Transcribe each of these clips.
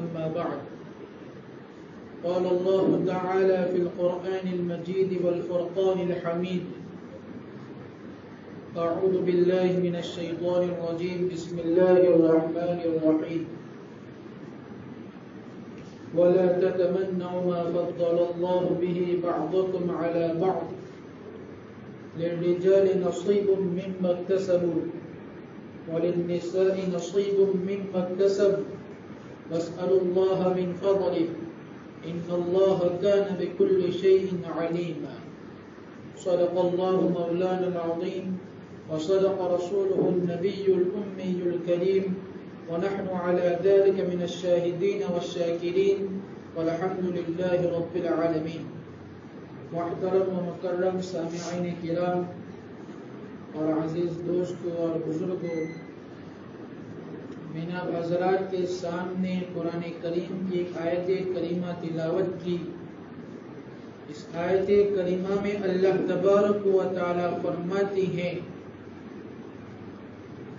أما بعد قال الله تعالى في القرآن المجيد والفرقان الحميد أعوذ بالله من الشيطان الرجيم بسم الله الرحمن الرحيم ولا تتمنوا ما فضل الله به بعضكم على بعض للرجال نصيب مما اكتسبوا وللنساء نصيب مما اكتسبوا واسألوا الله من فضله إن الله كان بكل شيء عليما صدق الله مولانا العظيم وصدق رسوله النبي الأمي الكريم ونحن على ذلك من الشاهدين والشاكرين والحمد لله رب العالمين. محترم و مکرم سامعین کرام اور عزیز دوستوں اور بزرگوں، میں نے آپ حضرات کے سامنے قرآن کریم کی ایک آیت کریمہ تلاوت کی. اس آیت کریمہ میں اللہ تبارک و تعالی فرماتی ہیں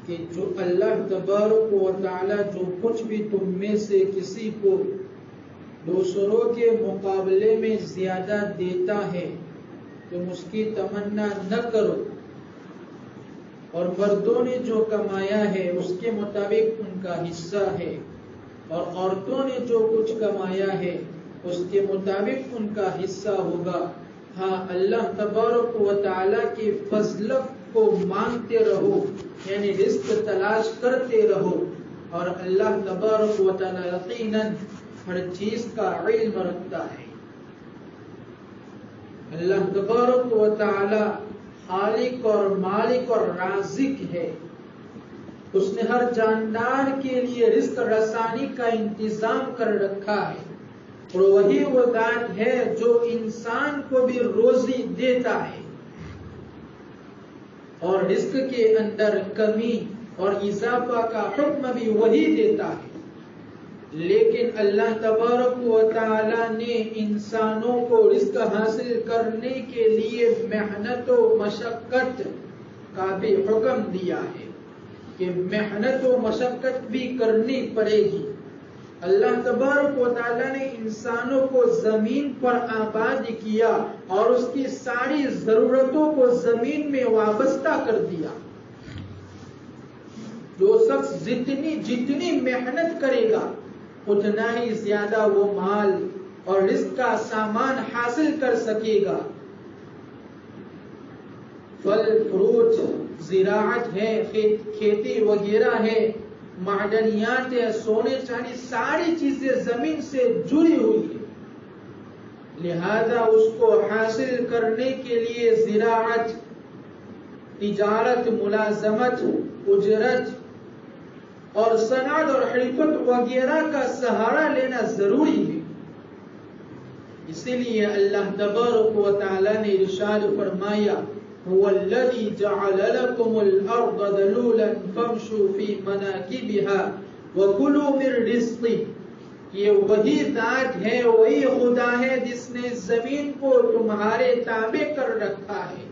کہ جو اللہ تبارک و تعالی جو کچھ بھی تم میں سے کسی کو دوسروں کے مقابلے میں زیادہ دیتا ہے تم اس کی تمنا نہ کرو، اور مردوں نے جو کمایا ہے اس کے مطابق ان کا حصہ ہے، اور عورتوں نے جو کچھ کمایا ہے اس کے مطابق ان کا حصہ ہوگا. ہاں، اللہ تبارک و تعالی کے فضل کو مانگتے رہو، یعنی رزق تلاش کرتے رہو، اور اللہ تبارک و تعالی یقیناً ہر چیز کا علم رکھتا ہے. اللہ تبارک و تعالی خالق اور مالک اور رازق ہے. اس نے ہر جاندار کے لیے رزق رسانی کا انتظام کر رکھا ہے، اور وہی وہ ذات ہے جو انسان کو بھی روزی دیتا ہے، اور رزق کے اندر کمی اور اضافہ کا حکم بھی وہی دیتا ہے. لیکن اللہ تبارک و تعالی نے انسانوں کو رزق حاصل کرنے کے لیے محنت و مشقت کا بھی حکم دیا ہے کہ محنت و مشقت بھی کرنی پڑے گی. اللہ تبارک و تعالی نے انسانوں کو زمین پر آباد کیا اور اس کی ساری ضرورتوں کو زمین میں وابستہ کر دیا. جو شخص جتنی محنت کرے گا اتنا ہی زیادہ وہ مال اور رزق کا سامان حاصل کر سکے گا. پھل فروٹ، زراعت ہے، کھیتی وغیرہ ہے، معدنیات ہے، سونے چاندی، ساری چیزیں زمین سے جڑی ہوئی ہے. لہذا اس کو حاصل کرنے کے لیے زراعت، تجارت، ملازمت، اجرت اور صنعت اور حرفت وغیرہ کا سہارا لینا ضروری ہے. اسی لیے اللہ تبارک و تعالی نے ارشاد فرمایا هو الذي جعل لكم الارض ذلولا فامشوا في مناكبها وكلوا من رزقه. یہ وہی ذات ہے، وہی خدا ہے جس نے زمین کو تمہارے تابع کر رکھا ہے،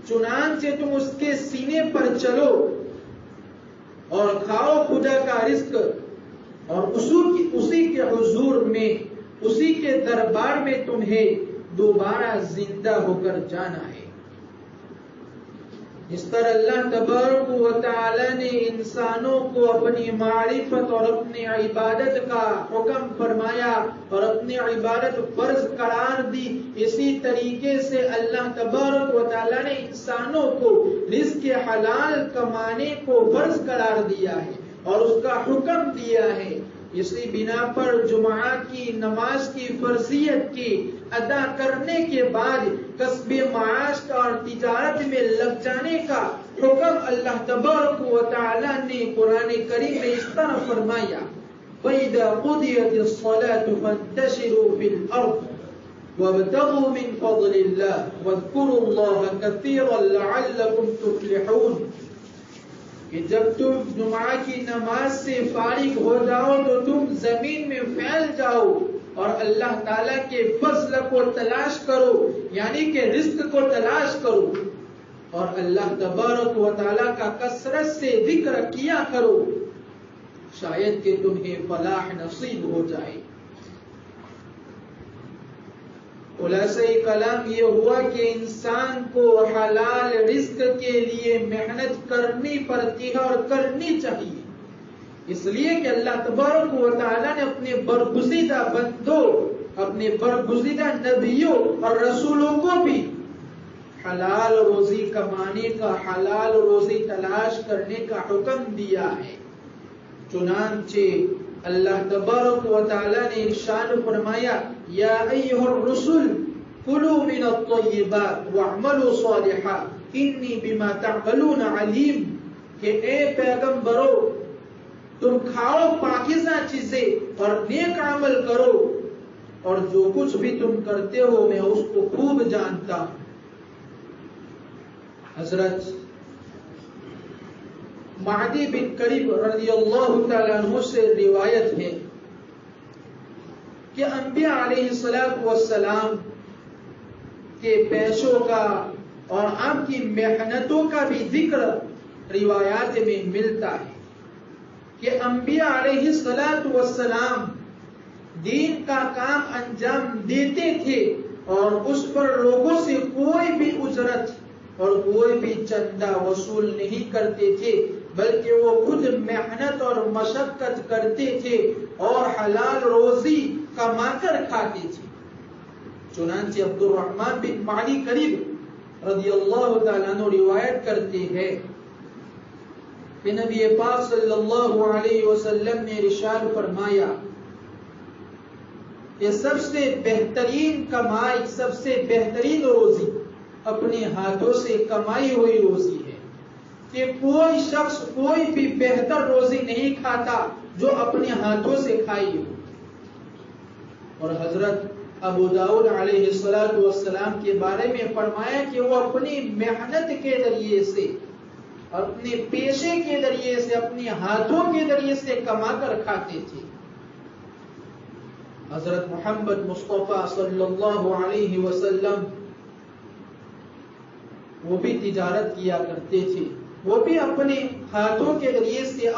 چنانچہ تم اس کے سینے پر چلو اور کھاؤ خدا کا رزق، اور اسی کے حضور میں، اسی کے دربار میں تمہیں دوبارہ زندہ ہو کر جانا ہے. اس طرح اللہ تبارک و تعالی نے انسانوں کو اپنی معرفت اور اپنی عبادت کا حکم فرمایا اور اپنی عبادت فرض قرار دی. اسی طریقے سے اللہ تبارک و تعالی نے انسانوں کو رزق حلال کمانے کو فرض قرار دیا ہے اور اس کا حکم دیا ہے. اسی بنا پر جمعہ کی نماز کی فرضیت کی ادا کرنے کے بعد کسب معاش کا اور تجارت میں لگ جانے کا حکم اللہ تبارک و تعالی نے قرآن کریم میں اس طرح فرمایا وَإِذَا قُضِيَتِ الصَّلَاةُ فَانتَشِرُوا فِي الْأَرْضِ وَابْتَغُوا مِنْ فَضْلِ اللَّهِ وَاذْكُرُوا اللَّهَ كَثِيرًا لَعَلَّكُمْ تُفْلِحُونَ. کہ جب تم جمعہ کی نماز سے فارغ ہو جاؤ تو تم زمین میں پھیل جاؤ اور اللہ تعالیٰ کے فضل کو تلاش کرو، یعنی کہ رزق کو تلاش کرو، اور اللہ تبارک و تعالیٰ کا کثرت سے ذکر کیا کرو. شاید کہ تمہیں فلاح نصیب ہو جائے۔ خلاصہ کلام یہ ہوا کہ انسان کو حلال رزق کے لیے محنت کرنی پڑتی ہے اور کرنی چاہیے، اس لیے کہ اللہ تبارک و تعالیٰ نے اپنے برگزیدہ بندوں، اپنے برگزیدہ نبیوں اور رسولوں کو بھی حلال روزی کمانے کا، حلال روزی تلاش کرنے کا حکم دیا ہے۔ چنانچہ اللہ تبارک و تعالیٰ نے ارشاد فرمایا یا ایھا الرسل کلوا من الطیبات واعملوا صالحا انی بما تعملون علیم، کہ اے پیغمبرو تم کھاؤ پاکیزہ چیزیں اور نیک عمل کرو، اور جو کچھ بھی تم کرتے ہو میں اس کو خوب جانتا ہوں۔ حضرت معدی بن کرب رضی اللہ تعالیٰ عنہ سے روایت ہے کہ انبیاء علیہ السلام کے پیشوں کا اور آپ کی محنتوں کا بھی ذکر روایات میں ملتا ہے کہ انبیاء علیہ السلام دین کا کام انجام دیتے تھے اور اس پر لوگوں سے کوئی بھی اجرت اور کوئی بھی چندہ وصول نہیں کرتے تھے، بلکہ وہ خود محنت اور مشقت کرتے تھے اور حلال روزی کما کر کھاتے تھے۔ چنانچہ عبد الرحمن بن معدی کرب رضی اللہ تعالیٰ عنہ روایت کرتے ہیں کہ نبی پاک صلی اللہ علیہ وسلم نے ارشاد فرمایا کہ سب سے بہترین کمائی، سب سے بہترین روزی اپنے ہاتھوں سے کمائی ہوئی روزی ہے، کہ کوئی شخص کوئی بھی بہتر روزی نہیں کھاتا جو اپنے ہاتھوں سے کھائی ہو۔ اور حضرت ابو داؤد علیہ السلام کے بارے میں فرمایا کہ وہ اپنی محنت کے ذریعے سے، اپنے پیشے کے ذریعے سے، اپنے ہاتھوں کے ذریعے سے کما کر کھاتے تھے۔ حضرت محمد مصطفیٰ صلی اللہ علیہ وسلم وہ بھی تجارت کیا کرتے تھے، وہ بھی اپنے ہاتھوں کے ذریعے سے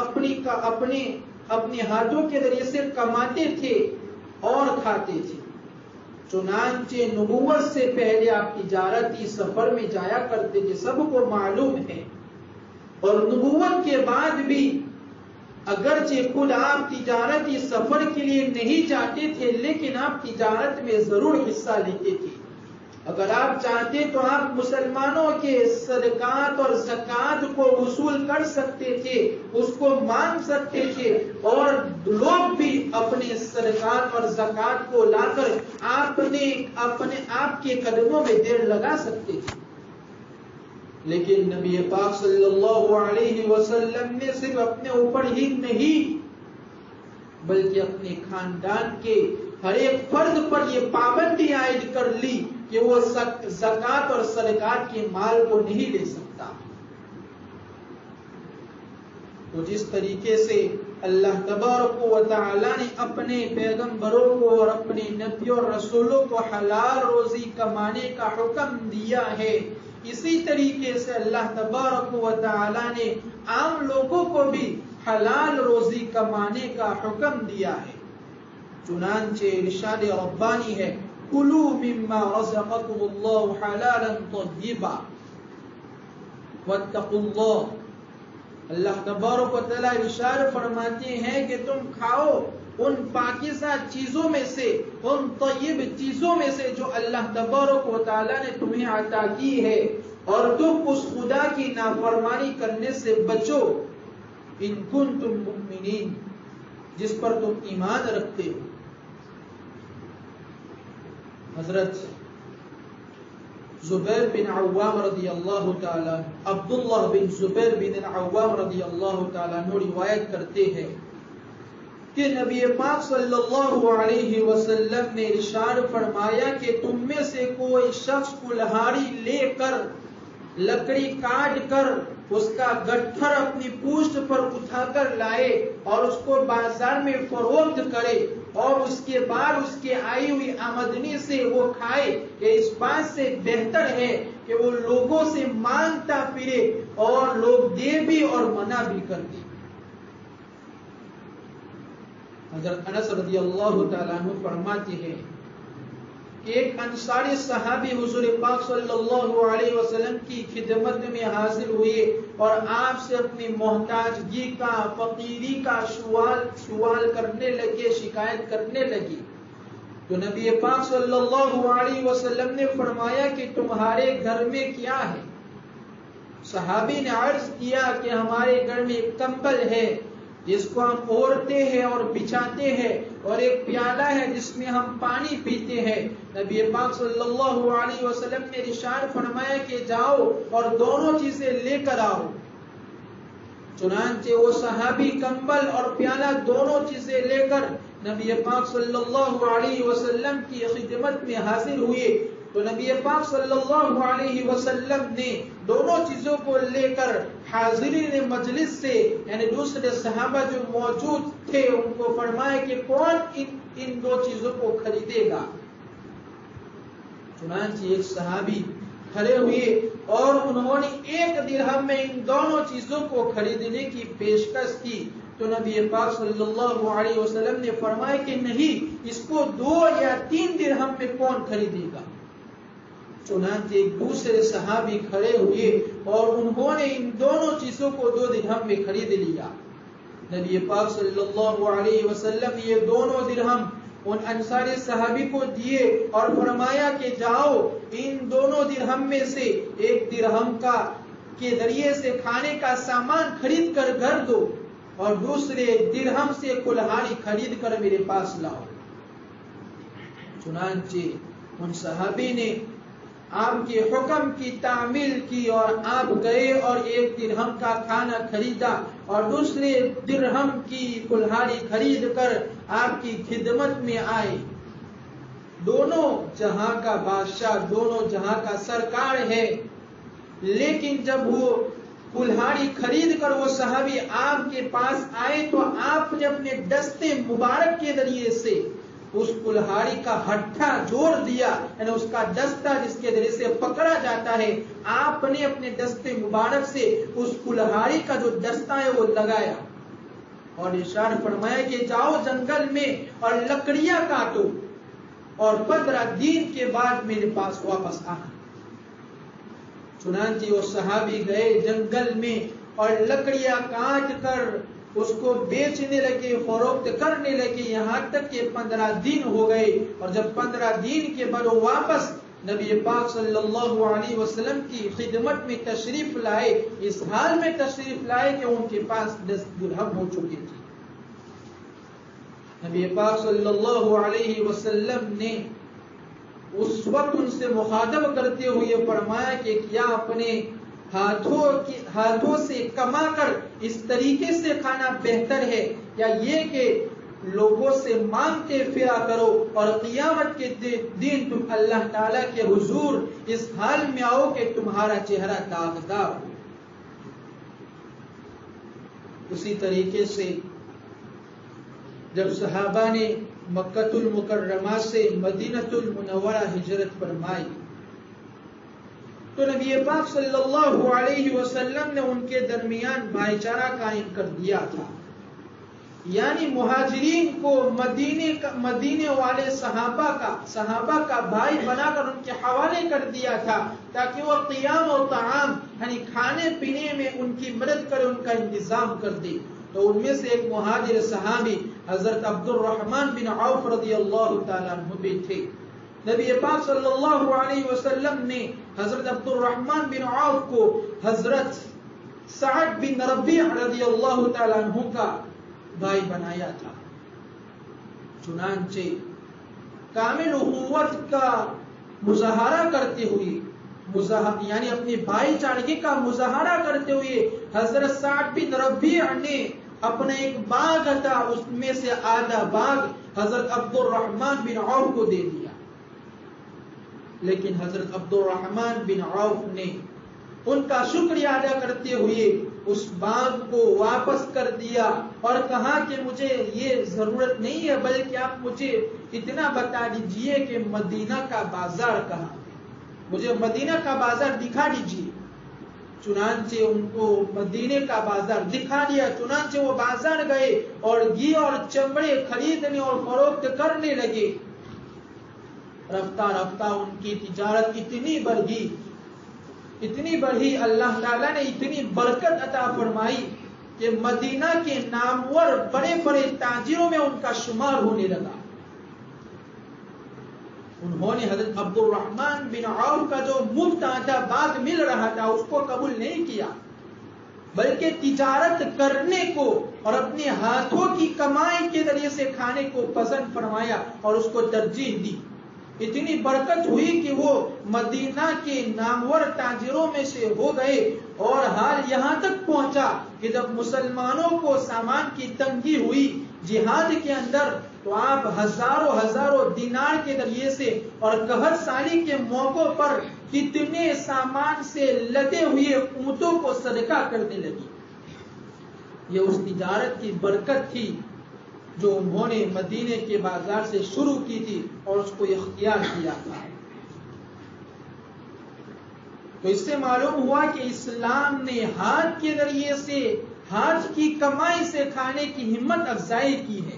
اپنے ہاتھوں کے ذریعے سے کماتے تھے اور کھاتے تھے۔ چنانچہ نبوت سے پہلے آپ تجارتی سفر میں جایا کرتے تھے، سب کو معلوم ہے، اور نبوت کے بعد بھی اگرچہ خود آپ تجارتی سفر کے لیے نہیں جاتے تھے، لیکن آپ تجارت میں ضرور حصہ لیتے تھے۔ اگر آپ چاہتے تو آپ مسلمانوں کے صدقات اور زکوٰۃ کو وصول کر سکتے تھے، اس کو مانگ سکتے تھے، اور لوگ بھی اپنے صدقات اور زکوٰۃ کو لا کر آپ کے قدموں میں دیر لگا سکتے تھے۔ لیکن نبی پاک صلی اللہ علیہ وسلم نے صرف اپنے اوپر ہی نہیں بلکہ اپنے خاندان کے ہر ایک فرد پر یہ پابندی عائد کر لی کہ وہ زکوٰۃ اور صدقات کے مال کو نہیں لے سکتا۔ تو جس طریقے سے اللہ تبارک و تعالی نے اپنے پیغمبروں کو اور اپنے نبیوں اور رسولوں کو حلال روزی کمانے کا حکم دیا ہے، اسی طریقے سے اللہ تبارک و تعالی نے عام لوگوں کو بھی حلال روزی کمانے کا حکم دیا ہے۔ چنانچہ ارشاد ربانی ہے کلوا مما رزقکم اللہ حلالا طیبا واتقوا اللہ۔ اللہ تبارک و تعالیٰ ارشاد فرماتے ہیں کہ تم کھاؤ ان پاکیزہ چیزوں میں سے، ان طیب چیزوں میں سے جو اللہ تبارک و تعالیٰ نے تمہیں عطا کی ہے، اور تم اس خدا کی نافرمانی کرنے سے بچو، ان کنتم مؤمنین، جس پر تم ایمان رکھتے ہو۔ حضرت زبیر بن عوام رضی اللہ تعالیٰ، عبداللہ بن زبیر بن عوام رضی اللہ تعالیٰ عنہ روایت کرتے ہیں کہ نبی پاک صلی اللہ علیہ وسلم نے ارشاد فرمایا کہ تم میں سے کوئی شخص کلہاڑی لے کر، لکڑی کاٹ کر، اس کا گٹھر اپنی پوشت پر اٹھا کر لائے اور اس کو بازار میں فروخت کرے، اور اس کے بعد اس کے آئی ہوئی آمدنی سے وہ کھائے، کہ اس بات سے بہتر ہے کہ وہ لوگوں سے مانگتا پھرے اور لوگ دے بھی اور منع بھی کر دے۔ حضرت انس رضی اللہ تعالیٰ عنہ فرماتے ہیں کہ ایک انصاری صحابی حضور پاک صلی اللہ علیہ وسلم کی خدمت میں حاضر ہوئے اور آپ سے اپنی محتاجگی کا فقیری کا سوال کرنے لگے، شکایت کرنے لگی. تو نبی پاک صلی اللہ علیہ وسلم نے فرمایا کہ تمہارے گھر میں کیا ہے؟ صحابی نے عرض کیا کہ ہمارے گھر میں ایک کمبل ہے جس کو ہم اوڑھتے ہیں اور بچھاتے ہیں، اور ایک پیالہ ہے جس میں ہم پانی پیتے ہیں. نبی پاک صلی اللہ علیہ وسلم نے ارشاد فرمایا کہ جاؤ اور دونوں چیزیں لے کر آؤ. چنانچہ وہ صحابی کمبل اور پیالہ دونوں چیزیں لے کر نبی پاک صلی اللہ علیہ وسلم کی خدمت میں حاضر ہوئے. تو نبی پاک صلی اللہ علیہ وسلم نے دونوں چیزوں کو لے کر حاضرین مجلس سے، یعنی دوسرے صحابہ جو موجود تھے، ان کو فرمایا کہ کون ان دو چیزوں کو خریدے گا. چنانچہ ایک صحابی کھڑے ہوئے اور انہوں نے 1 درہم میں ان دونوں چیزوں کو خریدنے کی پیشکش کی. تو نبی پاک صلی اللہ علیہ وسلم نے فرمایا کہ نہیں، اس کو 2 یا 3 درہم میں کون خریدے گا. چنانچہ ایک دوسرے صحابی کھڑے ہوئے اور انہوں نے ان دونوں چیزوں کو 2 درہم میں خرید لیا. نبی پاک صلی اللہ علیہ وسلم یہ دونوں درہم ان انصاری صحابی کو دیے اور فرمایا کہ جاؤ ان دونوں درہم میں سے 1 درہم کے ذریعے سے کھانے کا سامان خرید کر گھر دو اور دوسرے درہم سے کلہاڑی خرید کر میرے پاس لاؤ. چنانچہ ان صحابی نے آپ کے حکم کی تعمیل کی اور آپ گئے اور 1 درہم کا کھانا خریدا اور دوسرے درہم کی کلہاڑی خرید کر آپ کی خدمت میں آئے. دونوں جہاں کا بادشاہ، دونوں جہاں کا سرکار ہے، لیکن جب وہ کلہاڑی خرید کر وہ صحابی آپ کے پاس آئے تو آپ نے اپنے دستے مبارک کے ذریعے سے اس کلہاڑی کا ہٹھا جوڑ دیا، یعنی اس کا دستہ جس کے ذریعے سے پکڑا جاتا ہے، آپ نے اپنے دستے مبارک سے اس کلہاڑی کا جو دستہ ہے وہ لگایا اور ارشاد فرمایا کہ جاؤ جنگل میں اور لکڑیاں کاٹو اور 15 دن کے بعد میرے پاس واپس آنا. چنانچہ وہ صحابی گئے جنگل میں اور لکڑیاں کاٹ کر اس کو بیچنے لگے، فروخت کرنے لگے، یہاں تک کہ 15 دن ہو گئے. اور جب 15 دن کے بعد واپس نبی پاک صلی اللہ علیہ وسلم کی خدمت میں تشریف لائے، اس حال میں تشریف لائے کہ ان کے پاس 10 درہم ہو چکے تھے. نبی پاک صلی اللہ علیہ وسلم نے اس وقت ان سے مخاطب کرتے ہوئے فرمایا کہ کیا اپنے ہاتھوں سے کما کر اس طریقے سے کھانا بہتر ہے یا یہ کہ لوگوں سے مانگتے پھرا کرو اور قیامت کے دن تم اللہ تعالیٰ کے حضور اس حال میں آؤ کہ تمہارا چہرہ داغدار ہو. اسی طریقے سے جب صحابہ نے مکۃ المکرمہ سے مدینہ المنورہ ہجرت فرمائی تو نبی پاک صلی اللہ علیہ وسلم نے ان کے درمیان بھائی چارہ قائم کر دیا تھا، یعنی مہاجرین کو مدینے والے صحابہ کا بھائی بنا کر ان کے حوالے کر دیا تھا تاکہ وہ قیام و طعام یعنی کھانے پینے میں ان کی مدد کرے، ان کا انتظام کر دے. تو ان میں سے ایک مہاجر صحابی حضرت عبد الرحمن بن عوف رضی اللہ تعالیٰ عنہ بھی تھے. نبی پاک صلی اللہ علیہ وسلم نے حضرت عبد الرحمن بن عوف کو حضرت سعد بن ربیع رضی اللہ تعالیٰ عنہ کا بھائی بنایا تھا. چنانچہ کامل اخوت کا مظاہرہ کرتے ہوئے یعنی اپنے بھائی چارگی کا مظاہرہ کرتے ہوئے حضرت سعد بن ربیع نے اپنا ایک باغ تھا، اس میں سے آدھا باغ حضرت عبد الرحمن بن عوف کو دے دیا. لیکن حضرت عبد الرحمن بن عوف نے ان کا شکریہ ادا کرتے ہوئے اس باغ کو واپس کر دیا اور کہا کہ مجھے یہ ضرورت نہیں ہے، بلکہ آپ مجھے اتنا بتا دیجئے کہ مدینہ کا بازار کہاں، مجھے مدینہ کا بازار دکھا دیجئے. چنانچہ ان کو مدینے کا بازار دکھا دیا. چنانچہ وہ بازار گئے اور گھی اور چمڑے خریدنے اور فروخت کرنے لگے. رفتہ رفتہ ان کی تجارت اتنی بڑھی, اللہ تعالیٰ نے اتنی برکت عطا فرمائی کہ مدینہ کے نامور بڑے بڑے تاجروں میں ان کا شمار ہونے لگا. انہوں نے حضرت عبد الرحمن بن عوف کا جو مفت آٹا بعد مل رہا تھا اس کو قبول نہیں کیا, بلکہ تجارت کرنے کو اور اپنے ہاتھوں کی کمائی کے ذریعے سے کھانے کو پسند فرمایا اور اس کو ترجیح دی. اتنی برکت ہوئی کہ وہ مدینہ کے نامور تاجروں میں سے ہو گئے, اور حال یہاں تک پہنچا کہ جب مسلمانوں کو سامان کی تنگی ہوئی جہاد کے اندر, تو آپ ہزاروں دینار کے ذریعے سے اور قحط سالی کے موقع پر کتنے سامان سے لدے ہوئے اونٹوں کو صدقہ کرنے لگی. یہ اس تجارت کی برکت تھی جو انہوں نے مدینے کے بازار سے شروع کی تھی اور اس کو اختیار کیا تھا. تو اس سے معلوم ہوا کہ اسلام نے ہاتھ کے ذریعے سے, ہاتھ کی کمائی سے کھانے کی ہمت افزائی کی ہے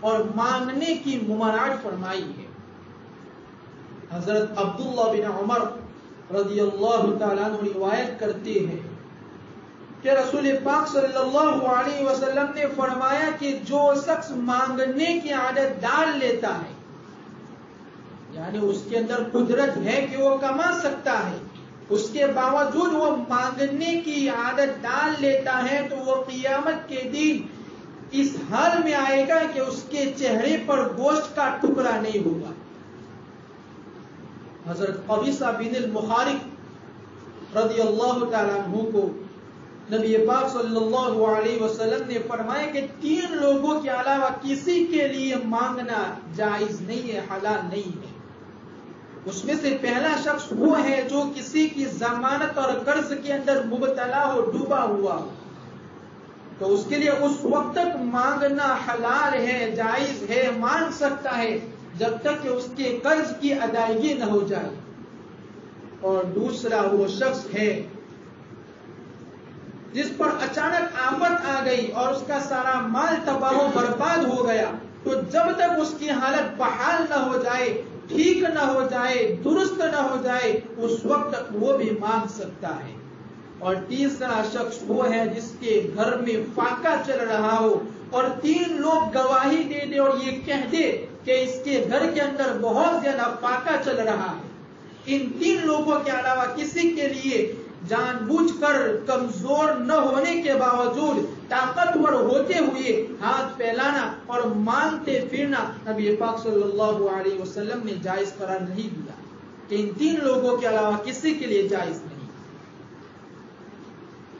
اور مانگنے کی ممانعت فرمائی ہے. حضرت عبداللہ بن عمر رضی اللہ تعالیٰ عنہ روایت کرتے ہیں کہ رسول پاک صلی اللہ علیہ وسلم نے فرمایا کہ جو شخص مانگنے کی عادت ڈال لیتا ہے, یعنی اس کے اندر قدرت ہے کہ وہ کما سکتا ہے, اس کے باوجود وہ مانگنے کی عادت ڈال لیتا ہے, تو وہ قیامت کے دن اس حال میں آئے گا کہ اس کے چہرے پر گوشت کا ٹکڑا نہیں ہوگا. حضرت قبیصہ بن المخارق رضی اللہ تعالیٰ عنہ کو نبی پاک صلی اللہ علیہ وسلم نے فرمایا کہ 3 لوگوں کے علاوہ کسی کے لیے مانگنا جائز نہیں ہے, حلال نہیں ہے. اس میں سے پہلا شخص وہ ہے جو کسی کی ضمانت اور قرض کے اندر مبتلا ہو, ڈوبا ہوا ہو, تو اس کے لیے اس وقت تک مانگنا حلال ہے, جائز ہے, مانگ سکتا ہے جب تک کہ اس کے قرض کی ادائیگی نہ ہو جائے. اور دوسرا وہ شخص ہے جس پر اچانک آفت آ گئی اور اس کا سارا مال تباہ و برباد ہو گیا, تو جب تک اس کی حالت بحال نہ ہو جائے, ٹھیک نہ ہو جائے, درست نہ ہو جائے, اس وقت تک وہ بھی مانگ سکتا ہے. اور تیسرا شخص وہ ہے جس کے گھر میں فاقہ چل رہا ہو اور 3 لوگ گواہی دے دے اور یہ کہہ دے کہ اس کے گھر کے اندر بہت زیادہ فاقہ چل رہا ہے. ان 3 لوگوں کے علاوہ کسی کے لیے جان بوجھ کر کمزور نہ ہونے کے باوجود طاقتور ہوتے ہوئے ہاتھ پھیلانا اور مانگتے پھرنا نبی پاک صلی اللہ علیہ وسلم نے جائز قرار نہیں دیا کہ ان 3 لوگوں کے علاوہ کسی کے لیے جائز نہیں.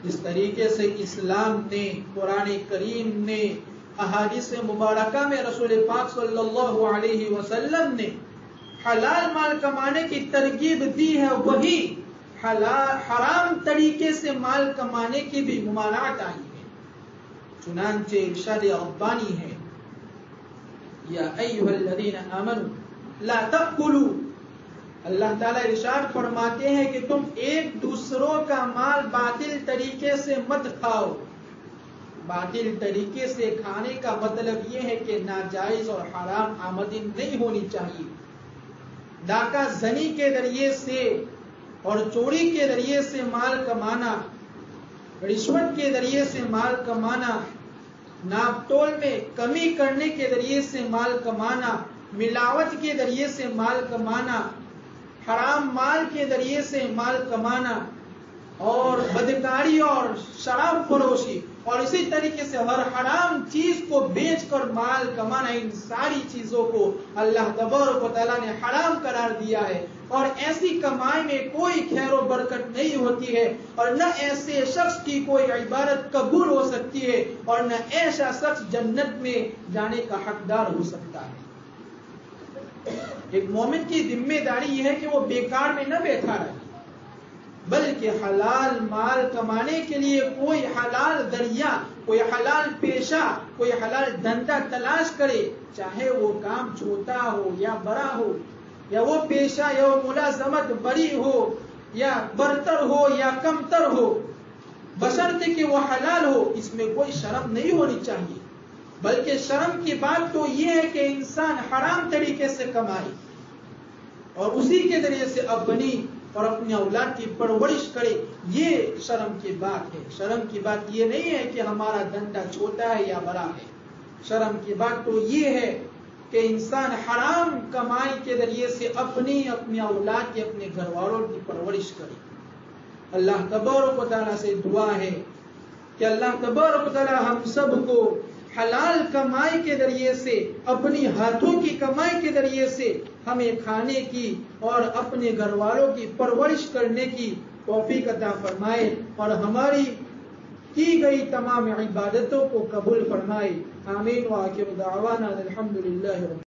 اس طریقے سے اسلام نے, قرآن کریم نے, احادیث مبارکہ میں رسول پاک صلی اللہ علیہ وسلم نے حلال مال کمانے کی ترغیب دی ہے, وہی حرام طریقے سے مال کمانے کی بھی ممانعت آئی ہے. چنانچہ ارشاد ربانی ہے, یا ایھا الذین آمنوا لا تأکلوا, اللہ تعالیٰ ارشاد فرماتے ہیں کہ تم ایک دوسروں کا مال باطل طریقے سے مت کھاؤ. باطل طریقے سے کھانے کا مطلب یہ ہے کہ ناجائز اور حرام آمدنی نہیں ہونی چاہیے. ڈاکہ زنی کے ذریعے سے اور چوری کے ذریعے سے مال کمانا, رشوت کے ذریعے سے مال کمانا, ناپ تول میں کمی کرنے کے ذریعے سے مال کمانا, ملاوٹ کے ذریعے سے مال کمانا, حرام مال کے ذریعے سے مال کمانا, اور بدکاری اور شراب فروشی اور اسی طریقے سے ہر حرام چیز کو بیچ کر مال کمانا, ان ساری چیزوں کو اللہ تبارک و تعالیٰ نے حرام قرار دیا ہے. اور ایسی کمائی میں کوئی خیر و برکت نہیں ہوتی ہے, اور نہ ایسے شخص کی کوئی عبادت قبول ہو سکتی ہے, اور نہ ایسا شخص جنت میں جانے کا حقدار ہو سکتا ہے. ایک مومن کی ذمہ داری یہ ہے کہ وہ بیکار میں نہ بیٹھا رہے, بلکہ حلال مال کمانے کے لیے کوئی حلال ذریعہ, کوئی حلال پیشہ, کوئی حلال دھندا تلاش کرے, چاہے وہ کام چھوٹا ہو یا بڑا ہو, یا وہ پیشہ یا وہ ملازمت بڑی ہو یا برتر ہو یا کمتر ہو، بشرطے کہ وہ حلال ہو، اس میں کوئی شرم نہیں ہونی چاہیے، بلکہ شرم کی بات تو یہ ہے کہ انسان حرام طریقے سے کمائے اور اسی کے ذریعے سے اپنی اور اپنی اولاد کی پرورش کرے، یہ شرم کی بات ہے۔ شرم کی بات یہ نہیں ہے کہ ہمارا دھندا چھوٹا ہے یا بڑا ہے، شرم کی بات تو یہ ہے کہ انسان حرام کمائی کے ذریعے سے اپنی اولاد کی، اپنے گھر والوں کی پرورش کرے۔ اللہ تبارک و تعالیٰ سے دعا ہے کہ اللہ تبارک و تعالیٰ ہم سب کو حلال کمائی کے ذریعے سے، اپنی ہاتھوں کی کمائی کے ذریعے سے ہمیں کھانے کی اور اپنے گھر والوں کی پرورش کرنے کی توفیق عطا فرمائے اور ہماری کی گئی تمام عبادتوں کو قبول فرمائے۔ آمین وآخر دعوانا الحمدللہ۔